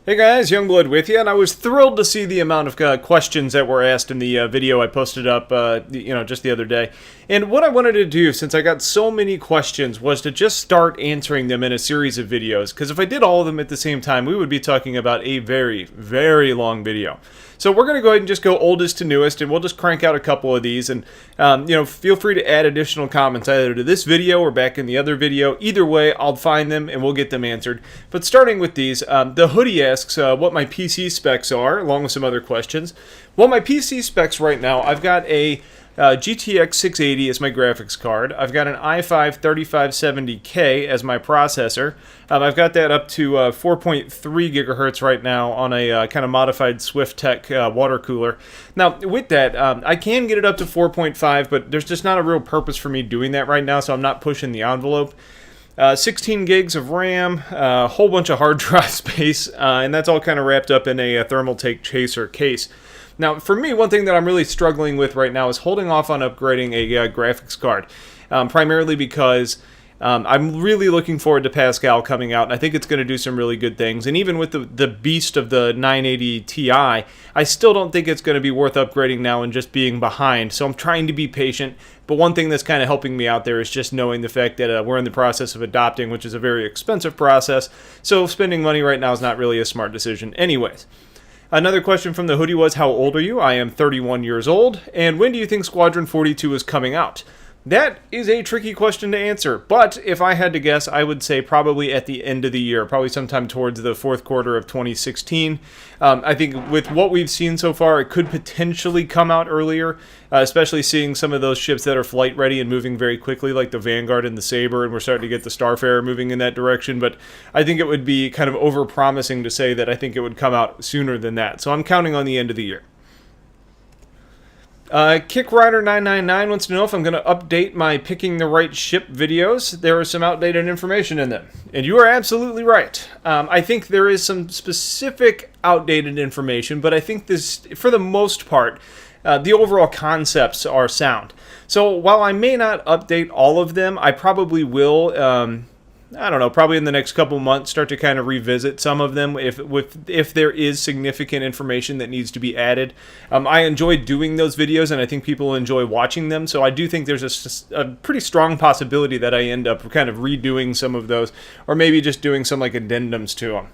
Hey guys, Youngblood with you, and I was thrilled to see the amount of questions that were asked in the video I posted up, just the other day. And what I wanted to do, since I got so many questions, was to just start answering them in a series of videos. Because if I did all of them at the same time, we would be talking about a very, very long video. So we're going to go ahead and just go oldest to newest, and we'll just crank out a couple of these. And, feel free to add additional comments either to this video or back in the other video. Either way, I'll find them and we'll get them answered. But starting with these, the hoodie asks what my PC specs are, along with some other questions. Well, my PC specs right now, I've got a GTX 680 as my graphics card. I've got an i5 3570K as my processor. I've got that up to 4.3 gigahertz right now on a kind of modified SwiftTech water cooler. Now, with that, I can get it up to 4.5, but there's just not a real purpose for me doing that right now, so I'm not pushing the envelope. 16 gigs of RAM, a whole bunch of hard drive space, and that's all kind of wrapped up in a thermal take chaser case. Now, for me, one thing that I'm really struggling with right now is holding off on upgrading a graphics card, primarily because I'm really looking forward to Pascal coming out, and I think it's going to do some really good things. And even with the beast of the 980 Ti, I still don't think it's going to be worth upgrading now and just being behind. So I'm trying to be patient. But one thing that's kind of helping me out there is just knowing the fact that we're in the process of adopting, which is a very expensive process. So spending money right now is not really a smart decision anyways. Another question from the hoodie was, how old are you? I am 31 years old. And when do you think Squadron 42 is coming out? That is a tricky question to answer, but if I had to guess, I would say probably at the end of the year, probably sometime towards the fourth quarter of 2016. I think with what we've seen so far, it could potentially come out earlier, especially seeing some of those ships that are flight ready and moving very quickly, like the Vanguard and the Saber, and we're starting to get the Starfarer moving in that direction, but I think it would be kind of over-promising to say that I think it would come out sooner than that, so I'm counting on the end of the year. KickRider999 wants to know if I'm going to update my picking the right ship videos. There is some outdated information in them. And you are absolutely right. I think there is some specific outdated information, but I think this, for the most part, the overall concepts are sound. So while I may not update all of them, I probably will, probably in the next couple months start to kind of revisit some of them if there is significant information that needs to be added. I enjoy doing those videos, and I think people enjoy watching them, so I do think there's a pretty strong possibility that I end up kind of redoing some of those, or maybe just doing some like addendums to them.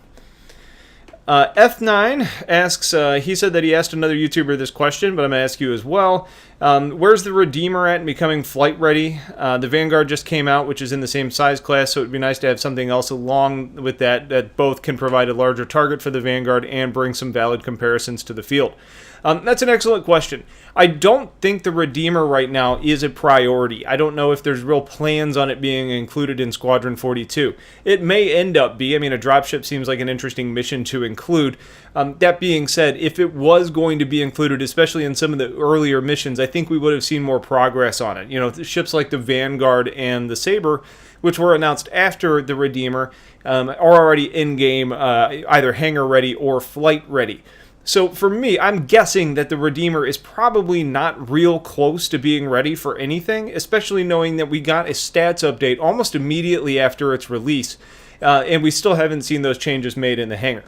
F9 asks, he said that he asked another YouTuber this question, but I'm going to ask you as well. Where's the Redeemer at in becoming flight ready? The Vanguard just came out, which is in the same size class, so it would be nice to have something else along with that both can provide a larger target for the Vanguard and bring some valid comparisons to the field. That's an excellent question. I don't think the Redeemer right now is a priority. I don't know if there's real plans on it being included in Squadron 42. It may end up being. I mean, a dropship seems like an interesting mission to include. That being said, if it was going to be included, especially in some of the earlier missions, I think we would have seen more progress on it. You know, ships like the Vanguard and the Saber, which were announced after the Redeemer, are already in-game, either hangar ready or flight ready. So for me, I'm guessing that the Redeemer is probably not real close to being ready for anything, especially knowing that we got a stats update almost immediately after its release, and we still haven't seen those changes made in the hangar.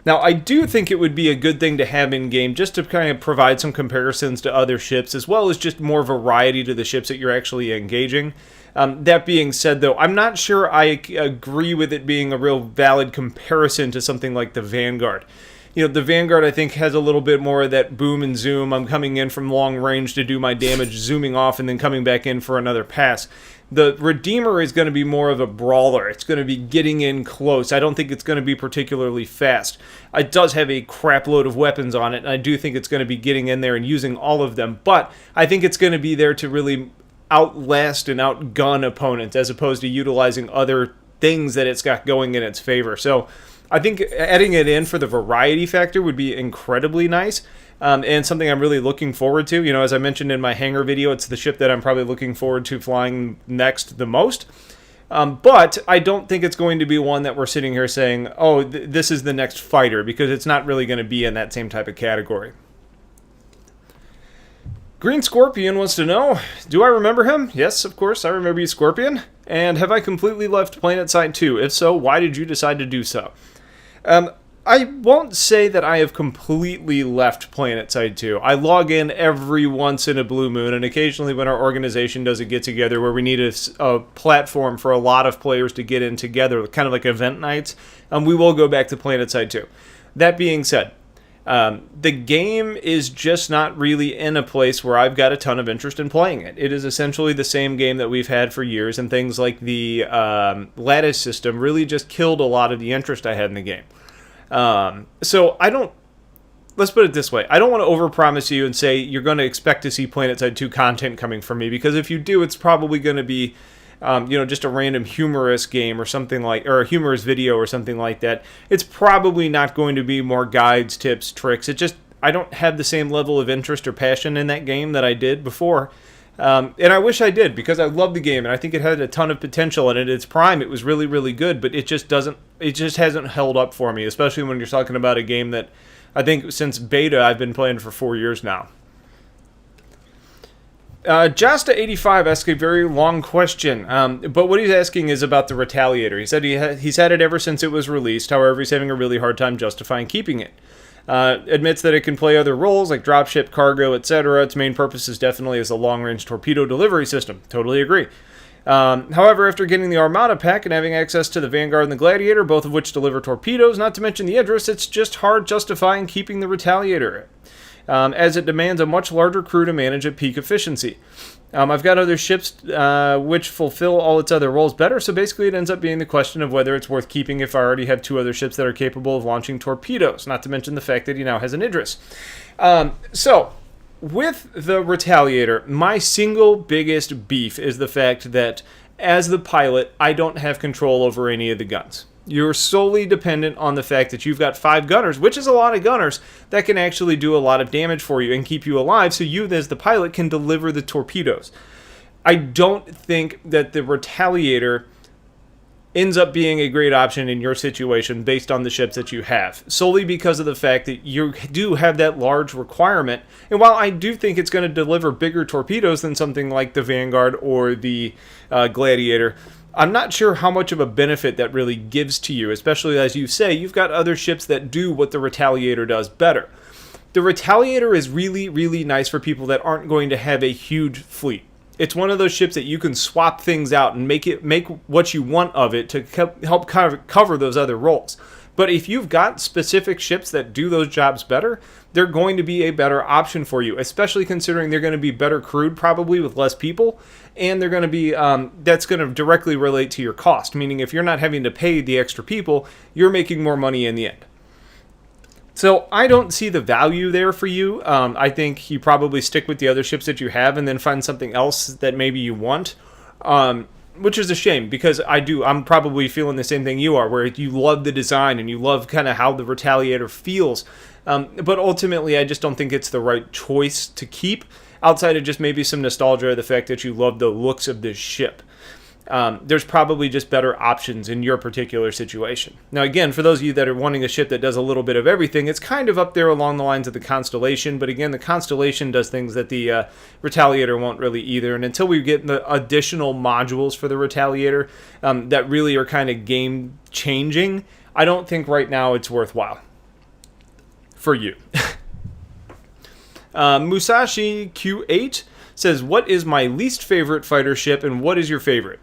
Now, I do think it would be a good thing to have in-game just to kind of provide some comparisons to other ships, as well as just more variety to the ships that you're actually engaging. That being said, though, I'm not sure I agree with it being a real valid comparison to something like the Vanguard. You know, the Vanguard, I think, has a little bit more of that boom and zoom. I'm coming in from long range to do my damage, zooming off, and then coming back in for another pass. The Redeemer is going to be more of a brawler. It's going to be getting in close. I don't think it's going to be particularly fast. It does have a crap load of weapons on it, and I do think it's going to be getting in there and using all of them. But I think it's going to be there to really outlast and outgun opponents, as opposed to utilizing other things that it's got going in its favor. So I think adding it in for the variety factor would be incredibly nice, and something I'm really looking forward to. You know, as I mentioned in my hangar video, it's the ship that I'm probably looking forward to flying next the most. But I don't think it's going to be one that we're sitting here saying, oh, this is the next fighter, because it's not really going to be in that same type of category. Green Scorpion wants to know, do I remember him? Yes, of course, I remember you, Scorpion. And have I completely left PlanetSide 2? If so, why did you decide to do so? I won't say that I have completely left PlanetSide 2. I log in every once in a blue moon, and occasionally when our organization does a get-together where we need a platform for a lot of players to get in together, kind of like event nights, we will go back to PlanetSide 2. That being said, the game is just not really in a place where I've got a ton of interest in playing it. It is essentially the same game that we've had for years, and things like the lattice system really just killed a lot of the interest I had in the game. So I don't, let's put it this way. I don't want to overpromise you and say you're going to expect to see PlanetSide 2 content coming from me, because if you do, it's probably going to be, just a random humorous game or something like, or a humorous video or something like that. It's probably not going to be more guides, tips, tricks. I don't have the same level of interest or passion in that game that I did before. And I wish I did, because I love the game and I think it had a ton of potential, and at its prime it was really, really good, but it just hasn't held up for me, especially when you're talking about a game that I think since beta I've been playing for 4 years now. Jasta85 asked a very long question, but what he's asking is about the Retaliator. He said he's had it ever since it was released, however he's having a really hard time justifying keeping it. Admits that it can play other roles like dropship, cargo, etc. Its main purpose is definitely as a long-range torpedo delivery system. Totally agree. However, after getting the Armada pack and having access to the Vanguard and the Gladiator, both of which deliver torpedoes, not to mention the Idris, it's just hard justifying keeping the Retaliator, as it demands a much larger crew to manage at peak efficiency. I've got other ships which fulfill all its other roles better, so basically it ends up being the question of whether it's worth keeping if I already have 2 other ships that are capable of launching torpedoes, not to mention the fact that he now has an Idris. So, with the Retaliator, my single biggest beef is the fact that, as the pilot, I don't have control over any of the guns. You're solely dependent on the fact that you've got 5 gunners, which is a lot of gunners, that can actually do a lot of damage for you and keep you alive, so you, as the pilot, can deliver the torpedoes. I don't think that the Retaliator ends up being a great option in your situation based on the ships that you have, solely because of the fact that you do have that large requirement. And while I do think it's going to deliver bigger torpedoes than something like the Vanguard or the Gladiator, I'm not sure how much of a benefit that really gives to you, especially as you say, you've got other ships that do what the Retaliator does better. The Retaliator is really, really nice for people that aren't going to have a huge fleet. It's one of those ships that you can swap things out and make what you want of it to help cover those other roles. But if you've got specific ships that do those jobs better, they're going to be a better option for you, especially considering they're going to be better crewed, probably with less people, and they're going to be that's going to directly relate to your cost, meaning if you're not having to pay the extra people, you're making more money in the end. So I don't see the value there for you. I think you probably stick with the other ships that you have and then find something else that maybe you want. Which is a shame, because I'm probably feeling the same thing you are, where you love the design and you love kind of how the Retaliator feels. But ultimately, I just don't think it's the right choice to keep, outside of just maybe some nostalgia of the fact that you love the looks of this ship. There's probably just better options in your particular situation. Now, again, for those of you that are wanting a ship that does a little bit of everything, it's kind of up there along the lines of the Constellation, but again, the Constellation does things that the Retaliator won't really either, and until we get the additional modules for the Retaliator that really are kind of game-changing, I don't think right now it's worthwhile for you. Musashi Q8 says, what is my least favorite fighter ship and what is your favorite?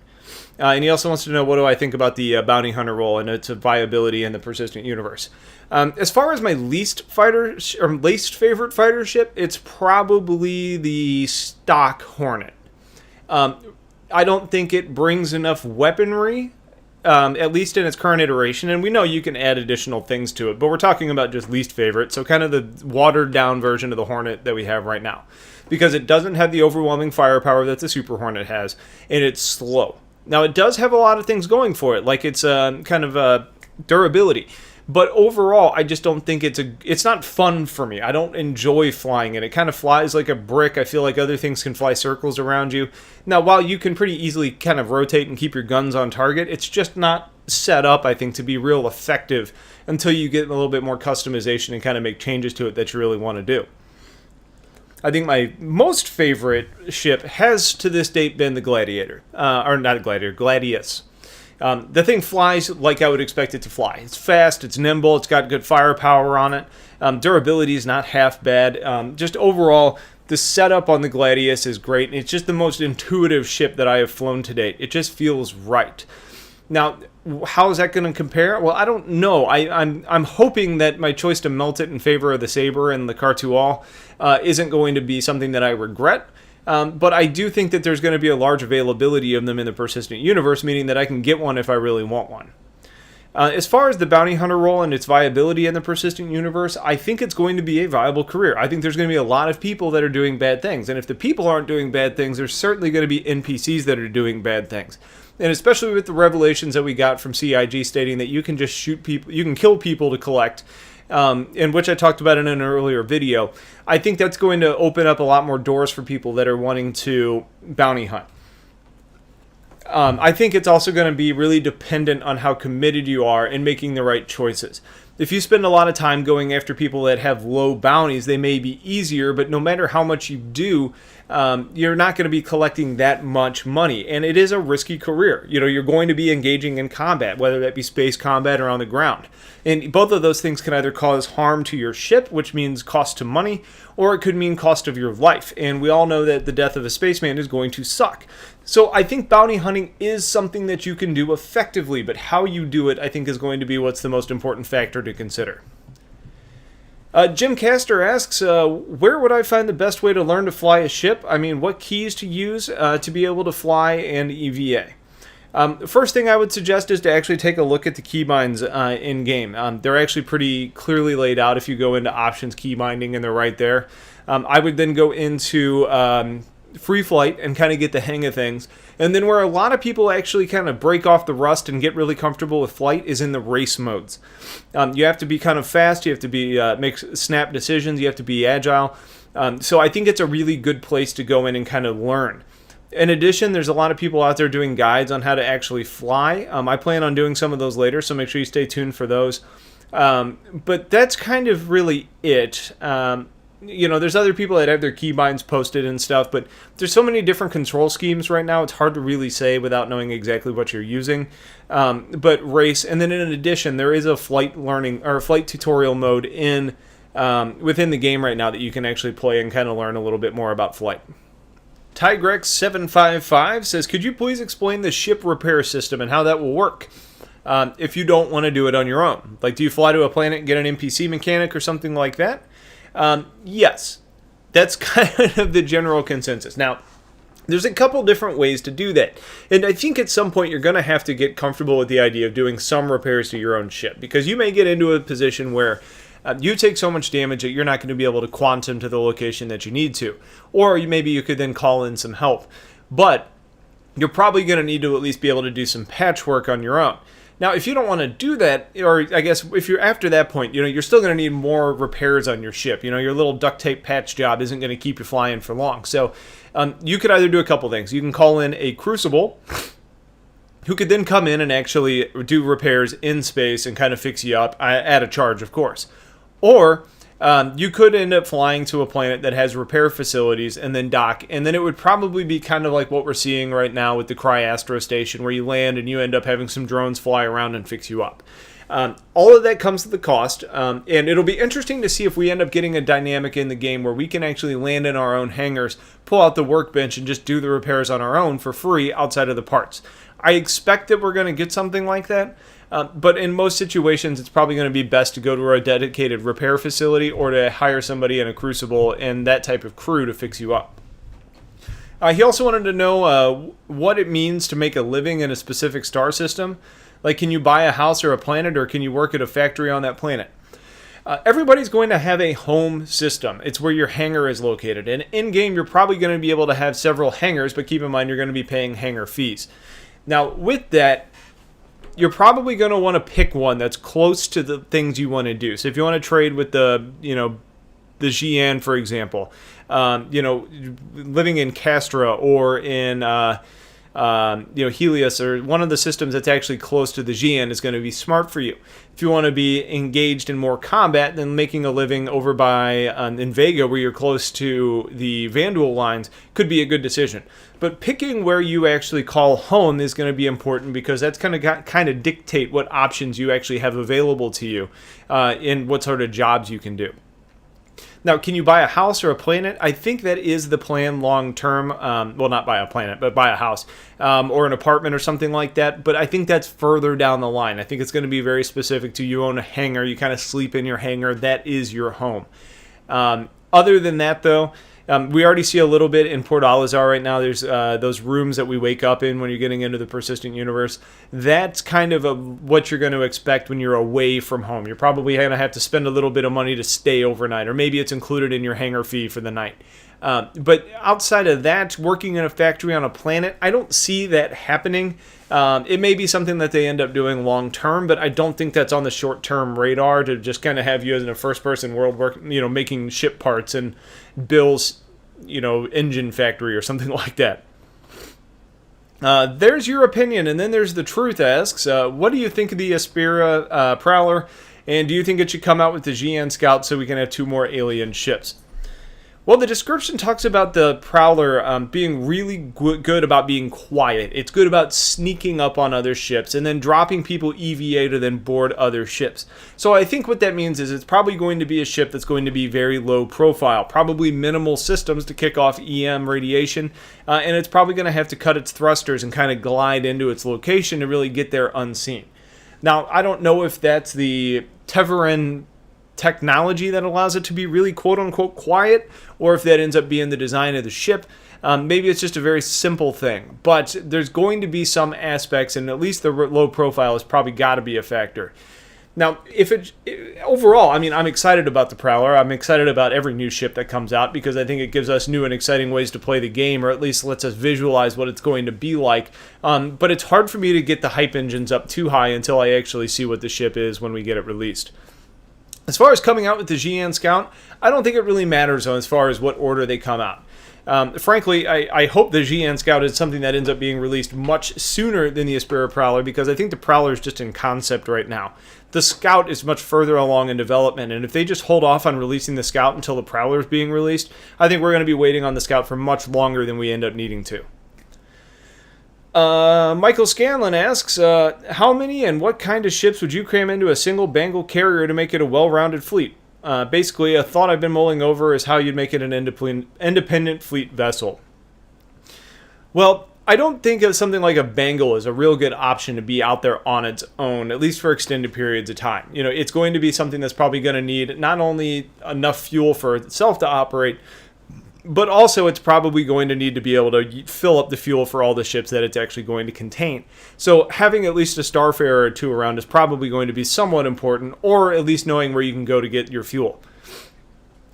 And he also wants to know, what do I think about the bounty hunter role and its viability in the persistent universe? As far as my least favorite fighter ship, it's probably the stock Hornet. I don't think it brings enough weaponry, at least in its current iteration, and we know you can add additional things to it, but we're talking about just least favorite, so kind of the watered down version of the Hornet that we have right now. Because it doesn't have the overwhelming firepower that the Super Hornet has, and it's slow. Now, it does have a lot of things going for it, like its kind of durability. But overall, I just don't think it's not fun for me. I don't enjoy flying it. It kind of flies like a brick. I feel like other things can fly circles around you. Now, while you can pretty easily kind of rotate and keep your guns on target, it's just not set up, I think, to be real effective until you get a little bit more customization and kind of make changes to it that you really want to do. I think my most favorite ship has to this date been the Gladiator. Or not Gladiator, Gladius. The thing flies like I would expect it to fly. It's fast, it's nimble, it's got good firepower on it. Durability is not half bad. Just overall, the setup on the Gladius is great, and it's just the most intuitive ship that I have flown to date. It just feels right. Now, how is that going to compare? Well, I don't know. I'm hoping that my choice to melt it in favor of the Sabre and the Cartual isn't going to be something that I regret. But I do think that there's going to be a large availability of them in the persistent universe, meaning that I can get one if I really want one. As far as the bounty hunter role and its viability in the persistent universe, I think it's going to be a viable career. I think there's going to be a lot of people that are doing bad things. And if the people aren't doing bad things, there's certainly going to be NPCs that are doing bad things. And especially with the revelations that we got from CIG stating that you can just shoot people, you can kill people to collect, and which I talked about in an earlier video, I think that's going to open up a lot more doors for people that are wanting to bounty hunt. I think it's also going to be really dependent on how committed you are in making the right choices. If you spend a lot of time going after people that have low bounties, they may be easier, but no matter how much you do, you're not going to be collecting that much money. And it is a risky career. You know, you're going to be engaging in combat, whether that be space combat or on the ground. And both of those things can either cause harm to your ship, which means cost to money, or it could mean cost of your life. And we all know that the death of a spaceman is going to suck. So I think bounty hunting is something that you can do effectively, but how you do it, I think, is going to be what's the most important factor to consider. Jim Castor asks, where would I find the best way to learn to fly a ship? I mean, what keys to use to be able to fly an EVA? First thing I would suggest is to actually take a look at the keybinds in-game. They're actually pretty clearly laid out if you go into options keybinding, and they're right there. I would then go into free flight and kind of get the hang of things. And then where a lot of people actually kind of break off the rust and get really comfortable with flight is in the race modes. You have to be kind of fast, you have to be make snap decisions, you have to be agile. So I think it's a really good place to go in and kind of learn. In addition, there's a lot of people out there doing guides on how to actually fly. I plan on doing some of those later, so make sure you stay tuned for those. But that's kind of really it. You know, there's other people that have their keybinds posted and stuff, but there's so many different control schemes right now, it's hard to really say without knowing exactly what you're using. But race, and then in addition, there is a flight learning or flight tutorial mode in within the game right now that you can actually play and kind of learn a little bit more about flight. Tigrex755 says, could you please explain the ship repair system and how that will work if you don't want to do it on your own? Like, do you fly to a planet and get an NPC mechanic or something like that? Yes, that's kind of the general consensus. Now, there's a couple different ways to do that. And I think at some point you're going to have to get comfortable with the idea of doing some repairs to your own ship, because you may get into a position where you take so much damage that you're not going to be able to quantum to the location that you need to. Or maybe you could then call in some help. But you're probably going to need to at least be able to do some patchwork on your own. Now, if you don't want to do that, or I guess if you're after that point, you know, you're still going to need more repairs on your ship. You know, your little duct tape patch job isn't going to keep you flying for long. So you could either do a couple things. You can call in a crucible who could then come in and actually do repairs in space and kind of fix you up at a charge, of course. Or you could end up flying to a planet that has repair facilities and then dock, and then it would probably be kind of like what we're seeing right now with the Cryastro station, where you land and you end up having some drones fly around and fix you up. All of that comes at the cost, and it'll be interesting to see if we end up getting a dynamic in the game where we can actually land in our own hangars, pull out the workbench, and just do the repairs on our own for free outside of the parts. I expect that we're going to get something like that. But in most situations, it's probably going to be best to go to a dedicated repair facility or to hire somebody in a crucible and that type of crew to fix you up. He also wanted to know what it means to make a living in a specific star system. Like, can you buy a house or a planet, or can you work at a factory on that planet? Everybody's going to have a home system. It's where your hangar is located. And in-game, you're probably going to be able to have several hangars, but keep in mind you're going to be paying hangar fees. Now, with that, you're probably going to want to pick one that's close to the things you want to do. So if you want to trade with the Xi'an, for example, living in Castra or in Helios, or one of the systems that's actually close to the GN, is going to be smart for you. If you want to be engaged in more combat, then making a living over by in Vega, where you're close to the Vanduul lines, could be a good decision. But picking where you actually call home is going to be important, because that's going to kind of dictate what options you actually have available to you and what sort of jobs you can do. Now, can you buy a house or a planet? I think that is the plan long term. Well, not buy a planet, but buy a house or an apartment or something like that. But I think that's further down the line. I think it's going to be very specific to you own a hangar. You kind of sleep in your hangar. That is your home. Other than that, though, we already see a little bit in Port Alizar right now. There's those rooms that we wake up in when you're getting into the persistent universe. That's kind of what you're going to expect when you're away from home. You're probably going to have to spend a little bit of money to stay overnight, or maybe it's included in your hangar fee for the night. But outside of that, working in a factory on a planet, I don't see that happening. It may be something that they end up doing long term, but I don't think that's on the short term radar to just kind of have you as in a first person world making ship parts and Bill's, engine factory or something like that. There's your opinion, and then there's the Truth asks, what do you think of the Aspira Prowler, and do you think it should come out with the GN Scout so we can have 2 more alien ships? Well, the description talks about the Prowler being really good about being quiet. It's good about sneaking up on other ships and then dropping people EVA to then board other ships. So I think what that means is it's probably going to be a ship that's going to be very low profile, probably minimal systems to kick off EM radiation, and it's probably going to have to cut its thrusters and kind of glide into its location to really get there unseen. Now, I don't know if that's the Teverin technology that allows it to be really quote-unquote quiet, or if that ends up being the design of the ship. Maybe it's just a very simple thing, but there's going to be some aspects, and at least the low profile has probably got to be a factor. Now, overall, I'm excited about the Prowler. I'm excited about every new ship that comes out, because I think it gives us new and exciting ways to play the game, or at least lets us visualize what it's going to be like. But it's hard for me to get the hype engines up too high until I actually see what the ship is when we get it released. As far as coming out with the GN Scout, I don't think it really matters as far as what order they come out. Frankly, I hope the GN Scout is something that ends up being released much sooner than the Aspira Prowler, because I think the Prowler is just in concept right now. The Scout is much further along in development, and if they just hold off on releasing the Scout until the Prowler is being released, I think we're going to be waiting on the Scout for much longer than we end up needing to. Michael Scanlon asks, how many and what kind of ships would you cram into a single Bengal carrier to make it a well-rounded fleet? Basically, a thought I've been mulling over is how you'd make it an independent fleet vessel. Well, I don't think of something like a Bengal as a real good option to be out there on its own, at least for extended periods of time. It's going to be something that's probably going to need not only enough fuel for itself to operate, but also it's probably going to need to be able to fill up the fuel for all the ships that it's actually going to contain. So having at least a Starfarer or 2 around is probably going to be somewhat important, or at least knowing where you can go to get your fuel.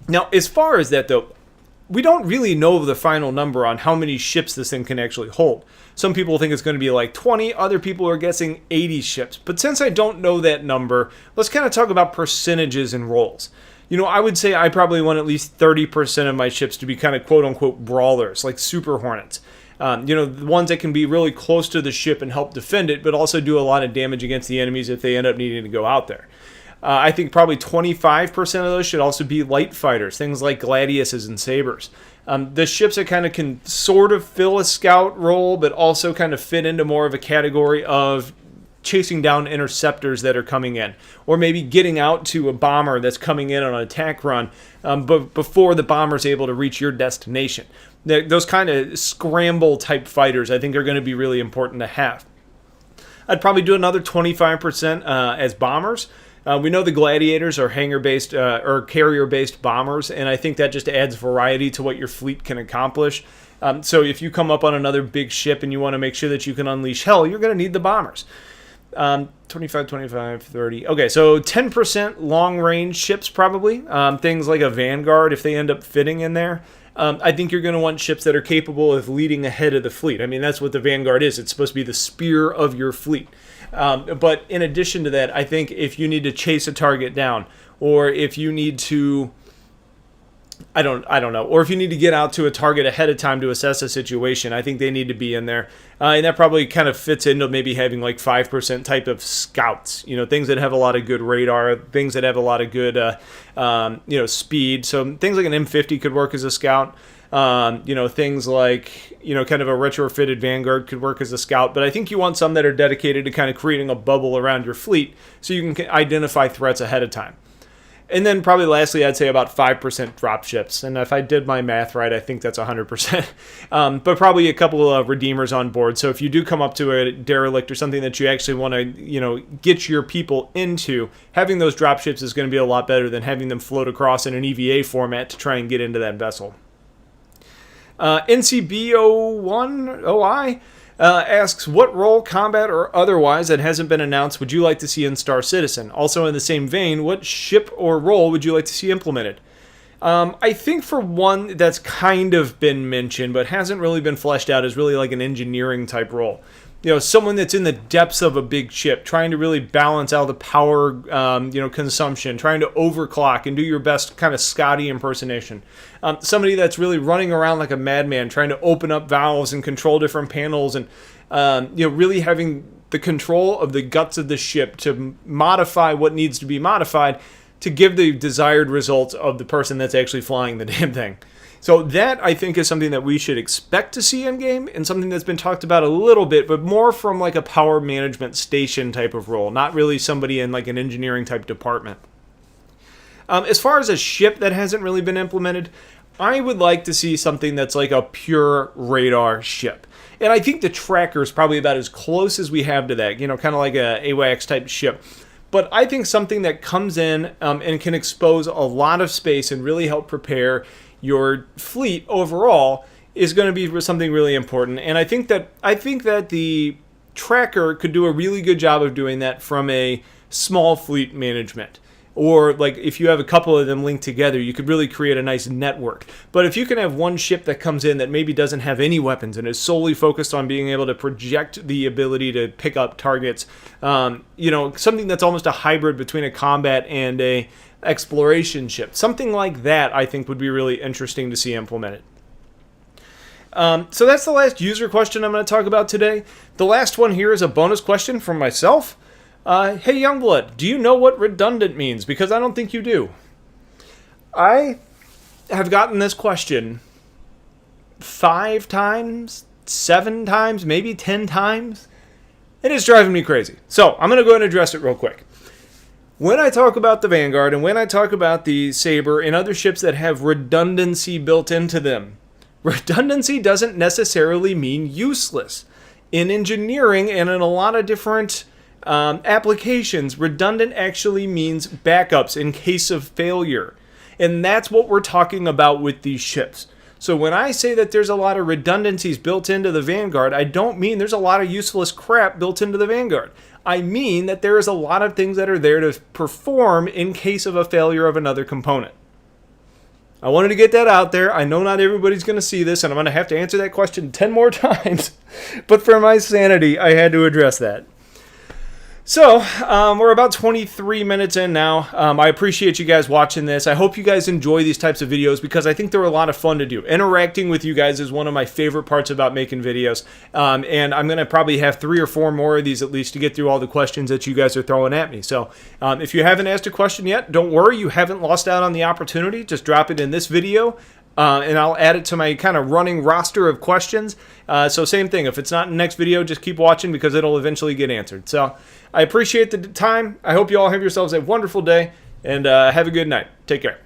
Now, as far as that, though, we don't really know the final number on how many ships this thing can actually hold. Some people think it's going to be like 20, other people are guessing 80 ships. But since I don't know that number, let's kind of talk about percentages and roles. I would say I probably want at least 30% of my ships to be kind of quote-unquote brawlers, like Super Hornets. The ones that can be really close to the ship and help defend it, but also do a lot of damage against the enemies if they end up needing to go out there. I think probably 25% of those should also be light fighters, things like Gladiuses and Sabres. The ships that kind of can sort of fill a scout role, but also kind of fit into more of a category of chasing down interceptors that are coming in, or maybe getting out to a bomber that's coming in on an attack run but before the bomber's able to reach your destination. Those kind of scramble type fighters I think are going to be really important to have. I'd probably do another 25% as bombers. We know the Gladiators are hangar-based or carrier-based bombers, and I think that just adds variety to what your fleet can accomplish. So if you come up on another big ship and you want to make sure that you can unleash hell, you're going to need the bombers. 25, 25, 30. Okay, so 10% long-range ships probably. Things like a Vanguard, if they end up fitting in there. I think you're going to want ships that are capable of leading ahead of the fleet. That's what the Vanguard is. It's supposed to be the spear of your fleet. But in addition to that, I think if you need to chase a target down, or if you need to I don't know. Or if you need to get out to a target ahead of time to assess a situation, I think they need to be in there. And that probably kind of fits into maybe having like 5% type of scouts, things that have a lot of good radar, things that have a lot of good, speed. So things like an M50 could work as a scout. Things like, kind of a retrofitted Vanguard could work as a scout. But I think you want some that are dedicated to kind of creating a bubble around your fleet so you can identify threats ahead of time. And then probably lastly, I'd say about 5% dropships. And if I did my math right, I think that's 100%. But probably a couple of redeemers on board. So if you do come up to a derelict or something that you actually want to, get your people into, having those dropships is going to be a lot better than having them float across in an EVA format to try and get into that vessel. NCB01OI asks, what role, combat or otherwise, that hasn't been announced would you like to see in Star Citizen? Also in the same vein, what ship or role would you like to see implemented? I think for one that's kind of been mentioned but hasn't really been fleshed out is really like an engineering type role. Someone that's in the depths of a big ship, trying to really balance out the power, consumption, trying to overclock and do your best kind of Scotty impersonation. Somebody that's really running around like a madman, trying to open up valves and control different panels and, really having the control of the guts of the ship to modify what needs to be modified to give the desired results of the person that's actually flying the damn thing. So that, I think, is something that we should expect to see in-game and something that's been talked about a little bit, but more from like a power management station type of role, not really somebody in like an engineering type department. As far as a ship that hasn't really been implemented, I would like to see something that's like a pure radar ship. And I think the tracker is probably about as close as we have to that, kind of like a AWACS type ship. But I think something that comes in and can expose a lot of space and really help prepare your fleet overall is going to be something really important. And I think that the tracker could do a really good job of doing that from a small fleet management. Or like if you have a couple of them linked together, you could really create a nice network. But if you can have one ship that comes in that maybe doesn't have any weapons and is solely focused on being able to project the ability to pick up targets, something that's almost a hybrid between a combat and a exploration ship. Something like that, I think, would be really interesting to see implemented. So that's the last user question I'm going to talk about today. The last one here is a bonus question from myself. Hey Youngblood, do you know what redundant means? Because I don't think you do. I have gotten this question 5 times, 7 times, maybe 10 times. It is driving me crazy. So I'm going to go ahead and address it real quick. When I talk about the Vanguard and when I talk about the Saber and other ships that have redundancy built into them, redundancy doesn't necessarily mean useless. In engineering and in a lot of different applications, redundant actually means backups in case of failure. And that's what we're talking about with these ships. So when I say that there's a lot of redundancies built into the Vanguard, I don't mean there's a lot of useless crap built into the Vanguard. I mean that there is a lot of things that are there to perform in case of a failure of another component. I wanted to get that out there. I know not everybody's going to see this, and I'm going to have to answer that question 10 more times. But for my sanity, I had to address that. So, we're about 23 minutes in now. I appreciate you guys watching this. I hope you guys enjoy these types of videos because I think they're a lot of fun to do. Interacting with you guys is one of my favorite parts about making videos. And I'm going to probably have 3 or 4 more of these at least to get through all the questions that you guys are throwing at me. So, if you haven't asked a question yet, don't worry. You haven't lost out on the opportunity. Just drop it in this video. And I'll add it to my kind of running roster of questions. So same thing. If it's not in the next video, just keep watching because it'll eventually get answered. So I appreciate the time. I hope you all have yourselves a wonderful day and have a good night. Take care.